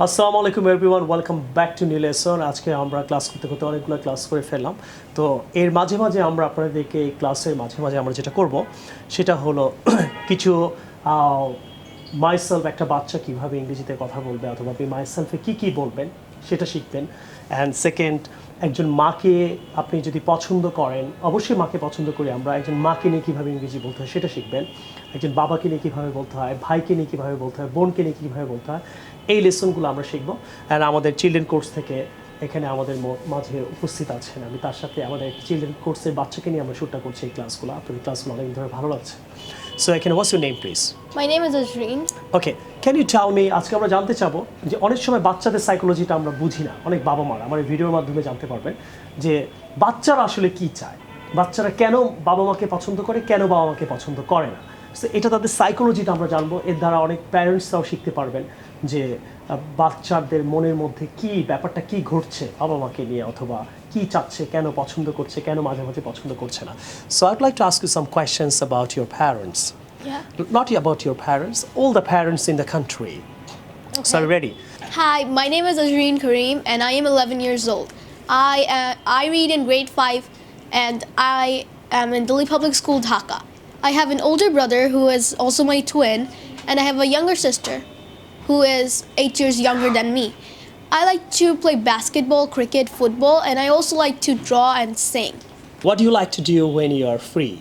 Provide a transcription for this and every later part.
আসসালামু আলাইকুম everyone, welcome back to new lesson. আজকে আমরা ক্লাস করতে করতে অনেকগুলো ক্লাস করে ফেললাম। তো এর মাঝে মাঝে আমরা আপনাদেরকে এই ক্লাসের মাঝে মাঝে আমরা যেটা করব সেটা হলো কিছু মাইসেলফ, একটা বাচ্চা কীভাবে ইংরেজিতে কথা বলবে অথবা আপনি মাইসেলফে কী বলবেন সেটা শিখবেন। অ্যান্ড সেকেন্ড, একজন মাকে আপনি যদি পছন্দ করেন, অবশ্যই মাকে পছন্দ করি আমরা, একজন মাকে নিয়ে কীভাবে ইংরেজি বলতে হয় সেটা শিখবেন। একজন বাবাকে নিয়ে কীভাবে বলতে হয়, ভাইকে নিয়ে কীভাবে বলতে হয়, বোনকে নিয়ে কীভাবে বলতে হয়, এই লেসনগুলো আমরা শিখবো। অ্যান্ড আমাদের চিলড্রেন কোর্স থেকে এখানে আমাদের মাঝে উপস্থিত আছেন, আমি তার সাথে আমাদের চিলড্রেন কোর্সের বাচ্চাকে নিয়ে আমরা শ্যুটটা করছি এই ক্লাসগুলো। আপনাদের ক্লাসগুলো অনেক ধরে ভালো লাগছে। সো এখানে what's your name please? My name is Azreen. Okay, can you tell me, আজকে আমরা জানতে চাবো যে অনেক সময় বাচ্চাদের সাইকোলজিটা আমরা বুঝি না। অনেক বাবা মারা আমার এই ভিডিওর মাধ্যমে জানতে পারবেন যে বাচ্চারা আসলে কী চায়, বাচ্চারা কেন বাবা মাকে পছন্দ করে, কেন বাবা মাকে পছন্দ করে না। সো এটা তাদের সাইকোলজিটা আমরা জানবো। এর দ্বারা অনেক প্যারেন্টসরাও শিখতে পারবেন যে বাচ্চাদের মনের মধ্যে কী ব্যাপারটা কী ঘটছে বাবা মাকে নিয়ে, অথবা কী চাচ্ছে, কেন পছন্দ করছে, কেন মাঝে মাঝে পছন্দ করছে না। So I'd like to ask you some questions about your parents. Yeah. Not about your parents, all the parents in the country. Okay. So are you ready? Hi, my name is Azreen Kareem and I am 11 years old. I read in grade 5 and I am in Delhi Public School, Dhaka. I have an older brother who is also my twin, and I have a younger sister who is 8 years younger than me. I like to play basketball, cricket, football, and I also like to draw and sing. What do you like to do when you are free?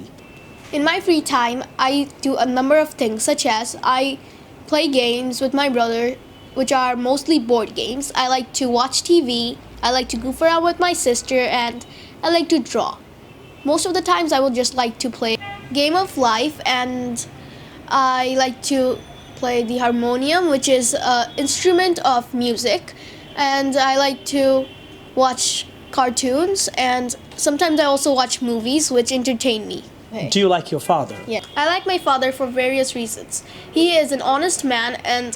In my free time, I do a number of things, such as I play games with my brother, which are mostly board games. I like to watch TV, I like to goof around with my sister, and I like to draw. Most of the times I will just like to play Game of Life, and I like to play the harmonium, which is an instrument of music, and I like to watch cartoons, and sometimes I also watch movies which entertain me. Do you like your father? Yeah, I like my father for various reasons. He is an honest man, and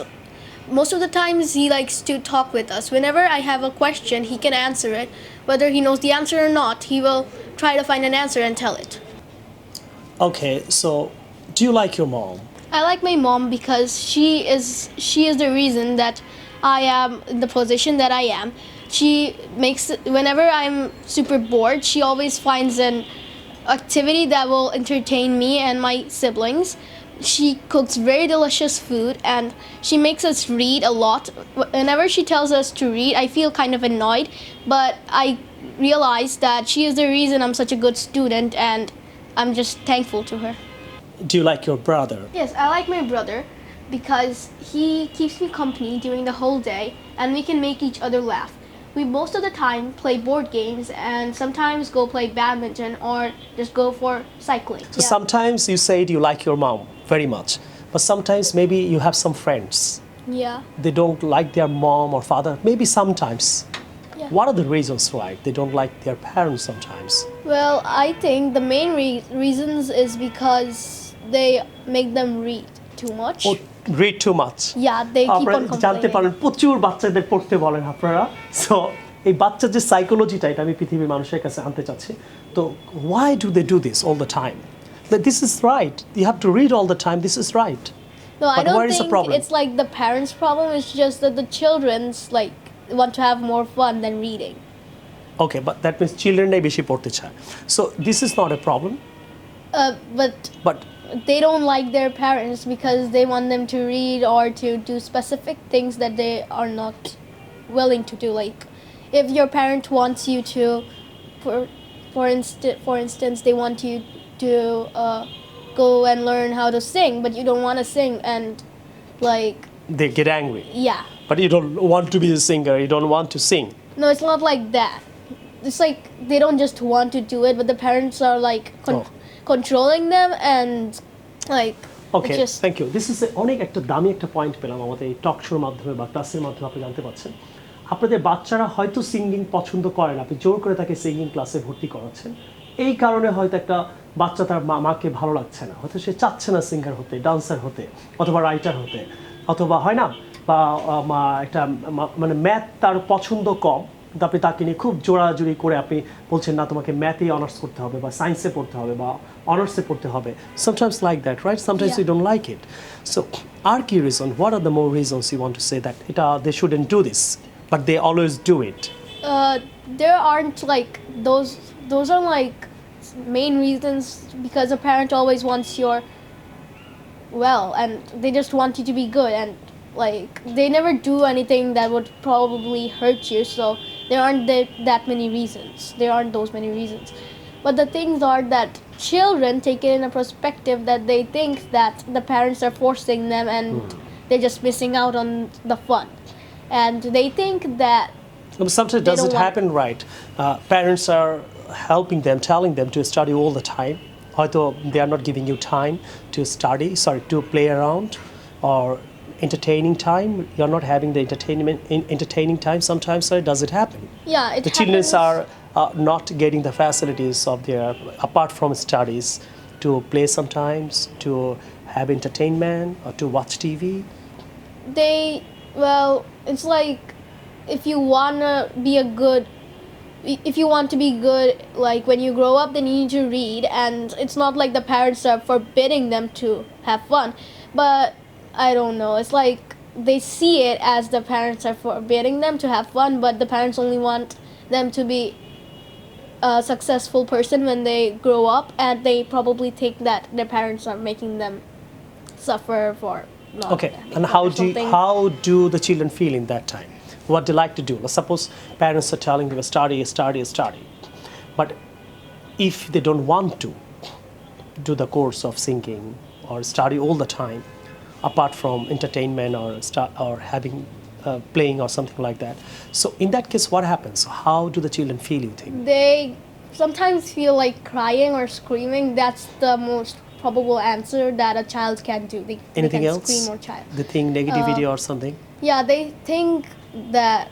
most of the times he likes to talk with us. Whenever I have a question, he can answer it. Whether he knows the answer or not, he will try to find an answer and tell it. Okay, so do you like your mom? I like my mom because she is the reason that I am in the position that I am. She makes, whenever I'm super bored, she always finds an activity that will entertain me and my siblings. She cooks very delicious food and she makes us read a lot. Whenever she tells us to read, I feel kind of annoyed, but I realize that she is the reason I'm such a good student, and I'm just thankful to her. Do you like your brother? Yes, I like my brother because he keeps me company during the whole day and we can make each other laugh. We most of the time play board games and sometimes go play badminton or just go for cycling. So sometimes you say you like your mom very much, but sometimes maybe you have some friends. Yeah. They don't like their mom or father, maybe sometimes. Yeah. What are the reasons why they don't like their parents sometimes? Well, I think the main reasons is because they make them read too much. Or read too much? Yeah, they keep on জানতে complaining. পারেন প্রচুর বাচ্চাদের পড়তে বলেন আপনারা। So এই বাচ্চার যে সাইকোলজিটা, এটা আমি পৃথিবীর মানুষের কাছে আনতে চাচ্ছি। তো why do they do this all the time? That this is right, you have to read all the time, this is right. No, I But don't where is the think problem? it's like the parents' problem. It's just that the children's like want to have more fun than reading. Okay, but that means childrenরাই বেশি পড়তে চায়. So this is not a problem. But They don't like their parents because they want them to read or to do specific things that they are not willing to do. Like if your parent wants you to, for instance, they want you to go and learn how to sing, but you don't want to sing, and like they get angry. yeah. But you don't want to be a singer, you don't want to sing. No, it's not like that. It's like they don't just want to do it, but the parents are like controlling them, and like okay, thank you. This is অনেক একটা দামি একটা point পেলাম আমাদের এই টক শোর মাধ্যমে বা ক্লাসের মাধ্যমে। আপনি জানতে পারছেন আপনাদের বাচ্চারা হয়তো সিঙ্গিং পছন্দ করে না, আপনি জোর করে তাকে সিঙ্গিং ক্লাসে ভর্তি করাচ্ছেন। এই কারণে হয়তো একটা বাচ্চা তার মাকে ভালো লাগছে না, হয়তো সে চাচ্ছে না সিঙ্গার হতে, ডান্সার হতে, অথবা রাইটার হতে, অথবা হয় না বা একটা মানে ম্যাথ তার পছন্দ কম, কিন্তু আপনি তাকে নিয়ে খুব জোরাজুরি করে আপনি বলছেন না তোমাকে ম্যাথে অনার্স করতে হবে বা সায়েন্সে পড়তে হবে বা অনার্সে পড়তে হবে, sometimes like that, right? Sometimes Yeah. you don't like it. So our key reason, what are the more reasons you want to say that they shouldn't do this, but they always do it? There aren't like those are like main reasons, because a parent always wants your well, and they just want you to be good, and like they never do anything that would probably hurt you, so there aren't that many reasons. There aren't those many reasons. But the things are that children take it in a perspective that they think that the parents are forcing them and they're just missing out on the fun, and they think that Sometimes They does don't it want- happen, right? Parents are helping them, telling them to study all the time. Although they are not giving you time to study, to play around or entertaining time. You're not having the entertaining time sometimes, so does it happen? yeah, it The children happens. are not getting the facilities of their, apart from studies, to play sometimes, to have entertainment or to watch TV. It's like if you want to be good, like when you grow up, then you need to read, and it's not like the parents are forbidding them to have fun, but I don't know, it's like they see it as the parents are forbidding them to have fun, but the parents only want them to be a successful person when they grow up, and they probably think that their parents are making them suffer for not Okay, having and fun or something. how do the children feel in that time? What they like to do? Let's suppose parents are telling them study, but if they don't want to do the course of singing or study all the time, apart from entertainment or having playing or something like that. So in that case, what happens? How do the children feel, you think? They sometimes feel like crying or screaming. That's the most probable answer that a child can do. They Anything can else? scream or child. They think negativity or something? Yeah, they think that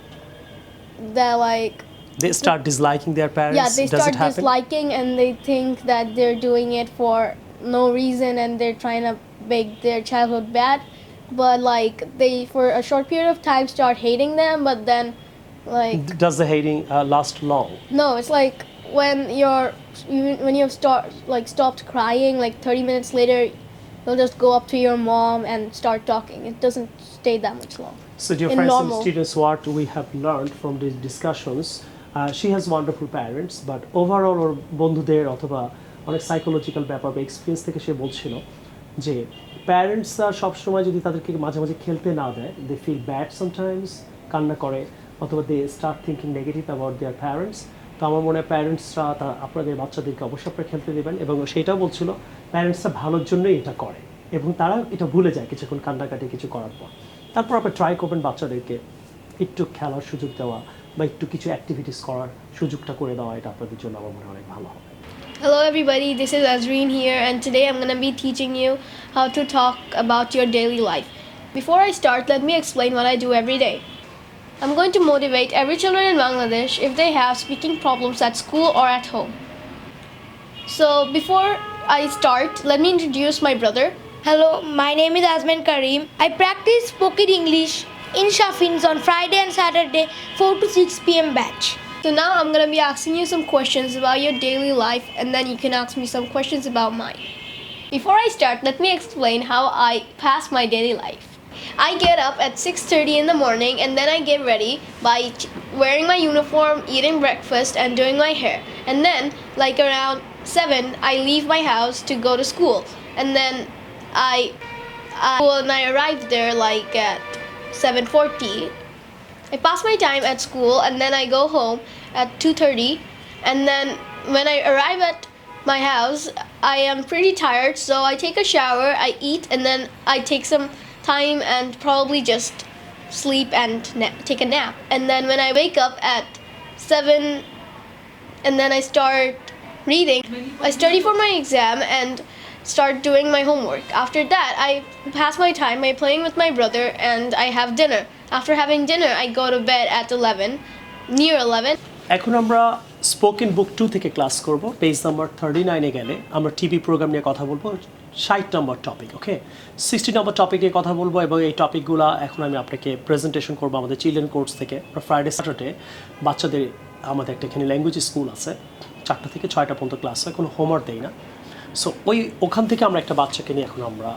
like They start disliking their parents? yeah, they Does start it happen? disliking, and they think that they're doing it for no reason, and they're trying to make their childhood bad. But like they for a short period of time start hating them, but then like Does the hating last long? no, it's like when you've stopped crying, like 30 minutes later, you'll just go up to your mom and start talking. It doesn't stay that much long. So dear In friends and normal. students, what we have learned from these discussions, she has wonderful parents, but overall ওর বন্ধুদের অথবা অনেক psychological ব্যাপার বা experience থেকে সে বলছিল যে প্যারেন্টসরা সবসময় যদি তাদেরকে মাঝে মাঝে খেলতে না দেয়, দে ফিল ব্যাড সামটাইমস, কান্না করে, অথবা they start thinking negative about their parents. তো আমার মনে হয় প্যারেন্টসরা আপনাদের বাচ্চাদেরকে অবশ্যই আপনারা খেলতে দেবেন, এবং সেটাও বলছিল প্যারেন্টসরা ভালোর জন্যই এটা করে, এবং তারা এটা ভুলে যায় কিছুক্ষণ কান্নাকাটি কিছু করার পর। তারপর আপনি ট্রাই করবেন বাচ্চাদেরকে একটু খেলার সুযোগ দেওয়া বা একটু কিছু অ্যাক্টিভিটিস করার সুযোগটা করে দেওয়া, এটা আপনাদের জন্য আমার মনে হয় অনেক ভালো হবে। Hello everybody, this is Azreen here, and today I'm going to be teaching you how to talk about your daily life. Before I start, let me explain what I do every day. I'm going to motivate every children in Bangladesh if they have speaking problems at school or at home. So before I start, let me introduce my brother. Hello, my name is Azman Karim. I practice spoken English in Shafin's on Friday and Saturday 4 to 6 p.m. batch. So now I'm going to be asking you some questions about your daily life, and then you can ask me some questions about mine. Before I start, let me explain how I pass my daily life. I get up at 6:30 in the morning, and then I get ready by wearing my uniform, eating breakfast, and doing my hair. And then, like around 7, I leave my house to go to school. And then when I arrive there like at 7:40, I pass my time at school, and then I go home at 2:30. And then when I arrive at my house, I am pretty tired, so I take a shower, I eat, and then I take some time and probably just sleep and take a nap. And then when I wake up at 7, and then I start reading, I study for my exam and start doing my homework. After that, I pass my time by playing with my brother, and I have dinner. After having dinner, I go to bed at 11, near 11. এখন আমরা spoken বুক 2 থেকে class করব। Page number 39-এ গেলে আমরা TV programme নিয়ে কথা বলবো। 60 নম্বর topic, ওকে। 60 নম্বর টপিকে কথা বলবো এবং এই টপিকগুলো এখন আমি আপনাকে প্রেজেন্টেশন করবো আমাদের চিলড্রেন কোর্স থেকে। ফ্রাইডে স্যাটারডে বাচ্চাদের আমাদের একটা এখানে ল্যাঙ্গুয়েজ স্কুল আছে, 4টা থেকে 6টা পর্যন্ত ক্লাস হয়, কোনো হোমওয়ার্ক দেই না। সো ওখান থেকে আমরা একটা বাচ্চাকে নিয়ে এখন আমরা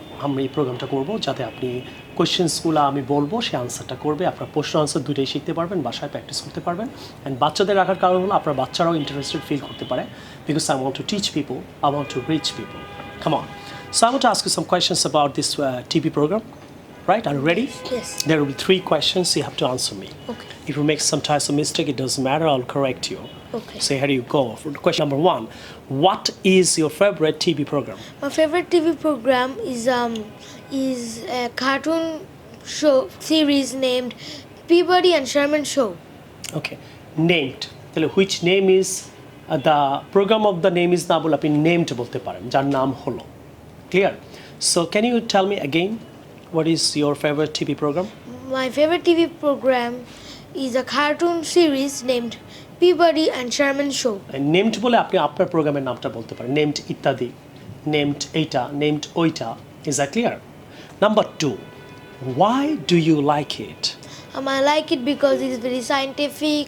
এই প্রোগ্রামটা করব, যাতে আপনি কোয়েশ্চেন্সগুলো আমি বলবো, সে আনসারটা করবে, আপনার প্রশ্ন আনসার দুটোই শিখতে পারবেন, বাসায় প্র্যাকটিস করতে পারবেন। অ্যান্ড বাচ্চাদের রাখার কারণ হলো আপনার বাচ্চারাও ইন্টারেস্টেড ফিল করতে পারে, because I want to teach people, I want to reach people. Come on. So I want to ask you some questions about this TV program. Right? Are you ready? Yes. There will be 3 questions. You have to answer me. Okay. If you make some types of mistake, it doesn't matter. I'll correct you. Okay. So here you go. For question number 1. What is your favorite TV program? My favorite TV program is a cartoon show series named Peabody and Sherman Show. Okay. Named. তাহলে which name is the program of the name is না বলে আপনি named বলতে পারেন, যার নাম হলো। Clear? So can you tell me again what is your favorite TV program? My favorite TV program is a cartoon series named Peabody and Sherman Show. Named বলে আপনি আপনার প্রোগ্রামের নামটা বলতে পারেন, named ইত্যাদি, named এইটা, named ওইটা। Is that clear? Number 2. Why do you like it? I like it because it's very scientific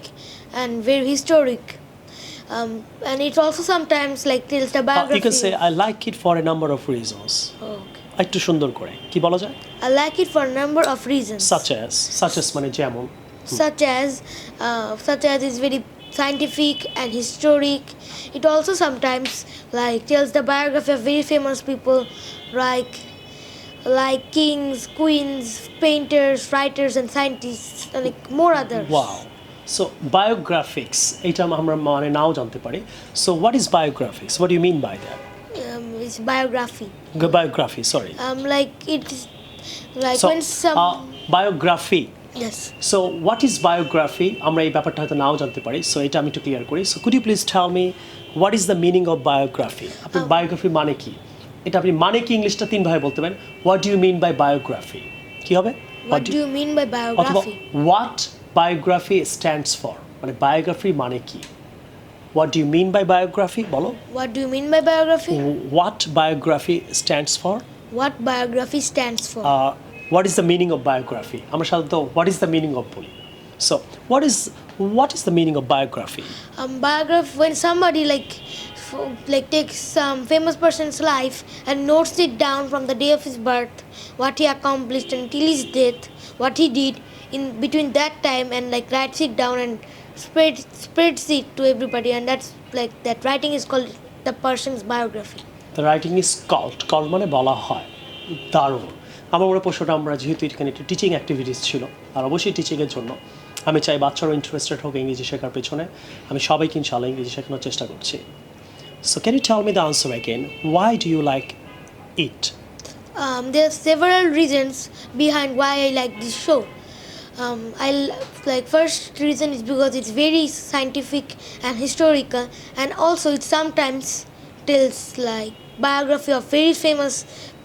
and very historic. And it also sometimes like tells the biography. You can say I like it for a number of reasons. Okay. একটু সুন্দর করে কি বলা যায়? I like it for a number of reasons. Such as মানে যেমন, such as it's very scientific and historic. It also sometimes like tells the biography of very famous people like kings, queens, painters, writers and scientists and like more others. Wow. So biographics, এইটা আমরা মানে নাও জানতে পারি। So what is biographics? What do you mean by that? It's biography. Biography, sorry. Like it's like So when some biography. yes. So what is biography? আমরা এই ব্যাপারটা হয়তো নাও জানতে পারি, সো এটা আমি একটু ক্লিয়ার করি। So could you please tell me what is the meaning of biography? আপনি biography মানে কি, এটা আপনি মানে কি ইংলিশটা 3 ভাবে বলতে পারেন। What do you mean by biography? কি হবে? What do you mean by অথবা biography? what biography stands for, মানে biography মানে কি? What do you mean by biography? বলো। What do you mean by biography? What biography stands for? What biography stands for? What is the meaning of biography? আমরা সাধারণত what is the meaning of বলি। So what is the meaning of biography? Biography when somebody like takes some famous person's life and notes it down from the day of his birth, what he accomplished until his death, what he did in between that time, and like writes it down and spreads it to everybody, and that's like that writing is called the person's biography. The writing is called মানে বলা হয়। দারুণ। আমার মনে প্রশ্নটা আমরা যেহেতু এখানে একটু টিচিং অ্যাক্টিভিটিস ছিল, আর অবশ্যই টিচিংয়ের জন্য আমি চাই বাচ্চারাও ইন্টারেস্টেড হোক ইংরেজি শেখার পেছনে। আমি সবাইকে ইনশাআল্লাহ ইংরেজি শেখানোর চেষ্টা করছি। So can you tell me the answer again? Why do you like it? There are several reasons behind why I like this show. First reason is because it's very scientific and historical, and also it sometimes tells like biography of very famous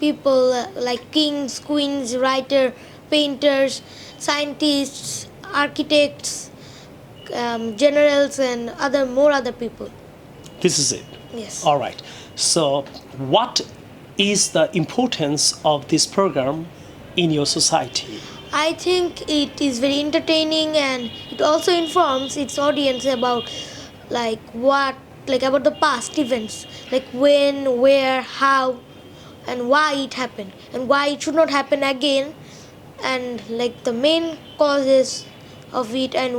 people like kings, queens, painters, scientists, architects, generals and more other people. This is it. Yes. All right. So what is the importance of this program in your society? I think it is very entertaining, and it also informs its audience about about the past events, like when, where, how, and why it happened, and why it should not happen again, and like the main causes of it, and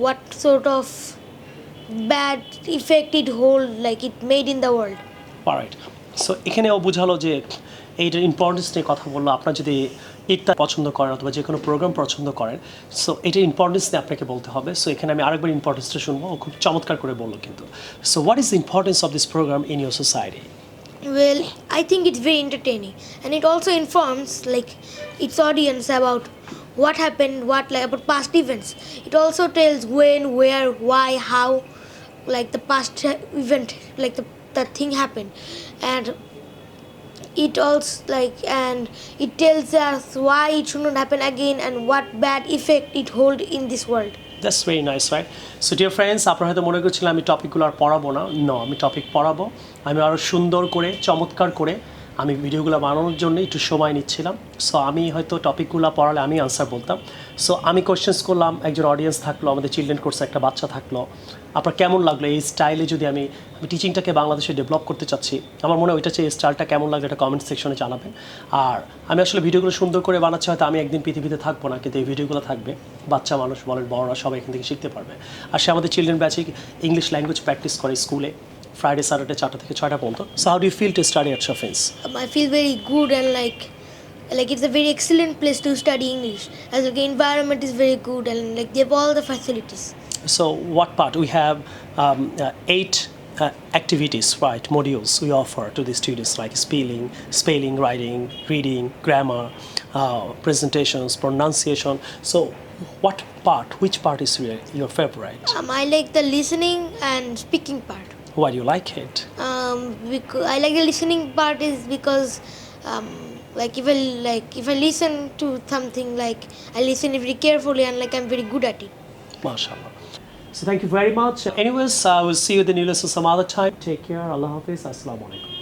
what sort of bad effect it made in the world. Alright. So এখানেও বুঝালো যে এইটার importance নিয়ে কথা বললো। আপনার যদি এটা পছন্দ করেন অথবা যে কোনো প্রোগ্রাম পছন্দ করেন, সো এটার ইম্পর্টেন্স নিয়ে আপনাকে বলতে হবে। সো এখানে আমি আরেকবার ইম্পর্টেন্সটা শুনবো, ও খুব চমৎকার করে বললো কিন্তু। So what is the importance of this program in your society? Well, I think it's very entertaining, and it also informs its audience about what happened, about past events. It also tells when, where, why, how, the past event, the thing happened, and it also and it tells us why it should not happen again and what bad effect it hold in this world. That's very nice, right? So dear friends, আপনারা হয়তো মনে করছিলেন আমি টপিকগুলো আর পড়াবো না। আমি topic পড়াবো, আমি আরও সুন্দর করে চমৎকার করে আমি ভিডিওগুলো বানানোর জন্য একটু সময় নিচ্ছিলাম। সো আমি হয়তো টপিকগুলো পড়ালে আমি আনসার বলতাম। সো আমি কোয়েশ্চেন্স করলাম, একজন অডিয়েন্স থাকলো, আমাদের চিলড্রেন কোর্সে একটা বাচ্চা থাকলো। আপনার কেমন লাগলো এই স্টাইলে? যদি আমি টিচিংটাকে বাংলাদেশে ডেভেলপ করতে চাচ্ছি, আমার মনে হয় ওইটা এই স্টাইলটা কেমন লাগলো এটা কমেন্ট সেকশনে জানাবেন। আর আমি আসলে ভিডিওগুলো সুন্দর করে বানাচ্ছি, হয়তো আমি একদিন পৃথিবীতে থাকবো না, কিন্তু এই ভিডিওগুলো থাকবে, বাচ্চা মানুষ বলেন বড়রা সবাই এখান থেকে শিখতে পারবে। আর সে আমাদের চিলড্রেন ব্যাচে ইংলিশ ল্যাঙ্গুয়েজ প্র্যাকটিস করে স্কুলে ফ্রাইডে স্যাটারডে 4টা থেকে 6টা পর্যন্ত। So how do you feel to study at Shafin's? I feel very good and like it's a very excellent place to study English. As the environment is very good and like they have all the facilities. So what part? We have 8 activities, right, modules we offer to the students, like spelling, writing, reading, grammar, presentations, pronunciation. So which part is your favorite? I like the listening and speaking part. Why do you like it? Because I like the listening part is because if I listen to something, like I listen very carefully and like I'm very good at it. MashaAllah. So thank you very much. Anyways, I will see you in the new lesson some other time. Take care. Allah Hafiz. Assalamu alaikum.